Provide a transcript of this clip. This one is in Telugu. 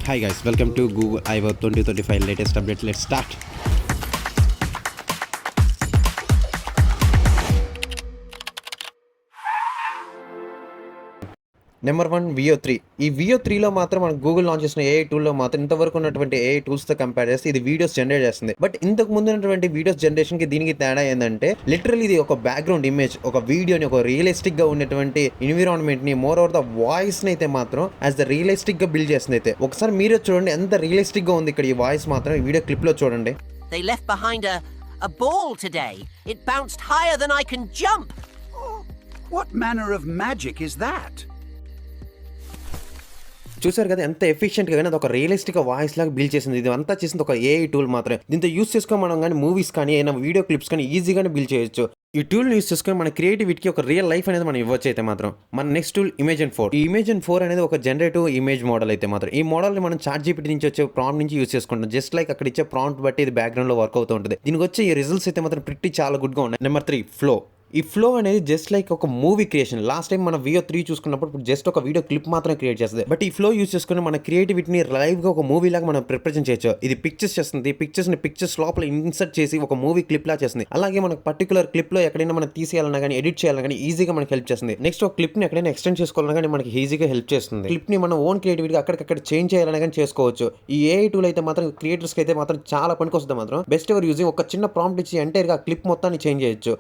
Hi guys, welcome to Google I/O 2025 latest update. Let's start. Number 1 Veo 3. ఈ వియో 3లో మాత్రం మనం గూగుల్ లాంచ్ చేసిన ఏఐ టూల్లో మాత్రం ఇంతవరకు ఉన్నటువంటి ఏఐ టూల్స్తో కంపేర్ చేస్తే ఇది వీడియోస్ జనరేట్ చేస్తుంది. బట్ ఇంతకు ముందు ఉన్నటువంటి వీడియోస్ జనరేషన్కి దీనికి తేడా ఏంటంటే లిటరల్లీ ఇది ఒక బ్యాక్గ్రౌండ్ ఇమేజ్, ఒక వీడియోని, ఒక రియలిస్టిక్గా ఉన్నటువంటి ఎన్విరాన్మెంట్ని, మోర్ ఓవర్ ద వాయిస్ని అయితే మాత్రం యాజ్ ద రియలిస్టిక్గా బిల్డ్ చేస్తుంది. అయితే ఒకసారి మీరే చూడండి ఎంత రియలిస్టిక్గా ఉంది ఇక్కడ ఈ వాయిస్ మాత్రం. ఈ వీడియో క్లిప్లో చూడండి. They left behind a ball today. It bounced higher than I can jump. What manner of magic is that? చూసారు కదా ఎంత ఎఫిషియెంట్గా కానీ అది ఒక రియలిస్టిక్ వాయిస్ లాగా బిల్డ్ చేసింది. ఇది అంతా చేసింది ఒక ఏఐ టూల్ మాత్రమే. దీంతో యూస్ చేసుకొని మనం కానీ మూవీస్ కానీ ఏమైనా వీడియో క్లిప్స్ కానీ ఈజీగానే బిల్డ్ చేయొచ్చు. ఈ టూల్ని యూస్ చేసుకొని మన క్రియేటివిటీకి ఒక రియల్ లైఫ్ అనేది మనం ఇవ్వచ్చు. అయితే మాత్రం మన నెక్స్ట్ టూల్ ఇమేజన్ 4. ఈ ఇమేజన్ 4 అనేది ఒక జనరేటివ్ ఇమేజ్ మోడల్. అయితే మాత్రం ఈ మోడల్ని మనం చాట్‌జీపీటీ నుంచి వచ్చే ప్రాంప్ట్ నుంచి యూస్ చేసుకుంటాం. జస్ట్ లైక్ అక్కడ ఇచ్చే ప్రాంప్ట్ బట్టి ఇది బ్యాక్గ్రౌండ్లో వర్క్ అవుతూ ఉంటుంది. దీనికి వచ్చే ఈ రిజల్ట్స్ అయితే మాత్రం ప్రిట్టి చాలా గుడ్గా ఉన్నాయి. Number 3 flow. ఈ ఫ్లో అనేది జస్ట్ లైక్ ఒక మూవీ క్రియేషన్. లాస్ట్ టైం మన వియో 3 చూసుకున్నప్పుడు జస్ట్ ఒక వీడియో క్లిప్ మాత్రం క్రియేట్ చేస్తుంది. బట్ ఈ ఫ్లో యూస్ చేసుకుని మన క్రియేటివిటీని లైవ్గా ఒక మూవీ లాగా మనం రిప్రజెంట్ చేయొచ్చు. ఇది పిక్చర్స్ చేస్తుంది. పిక్చర్స్ లోపల ఇన్సర్ట్ చేసి ఒక మూవీ క్లిప్ లా చేస్తుంది. అలాగే మనకు పర్టికులర్ క్లిప్లో ఎక్కడైనా మనం తీసేయాలన్నా కానీ ఎడిట్ చేయాలన్నా కానీ ఈజీగా మనకి హెల్ప్ చేస్తుంది. నెక్స్ట్ ఒక క్లిప్ని ఎక్కడైనా ఎక్స్టెండ్ చేసుకోవాలన్నా కానీ మనకి ఈజీగా హెల్ప్ చేస్తుంది. క్లిప్ని మన ఓన్ క్రియేటివిటీగా అక్కడికక్కడ చేంజ్ చేయాలన్నా కానీ చేసుకోవచ్చు. ఈ ఏఐ టూల్ అయితే మాత్రం క్రియేటర్స్కి అయితే మాత్రం చాలా పనికి వస్తుంది. మాత్రం బెస్ట్ ఎవర్ యూజింగ్ ఒక చిన్న ప్రాంప్ట్ ఇచ్చి ఎంటైర్గా క్లిప్ మొత్తాన్ని చేంజ్ చేయొచ్చు.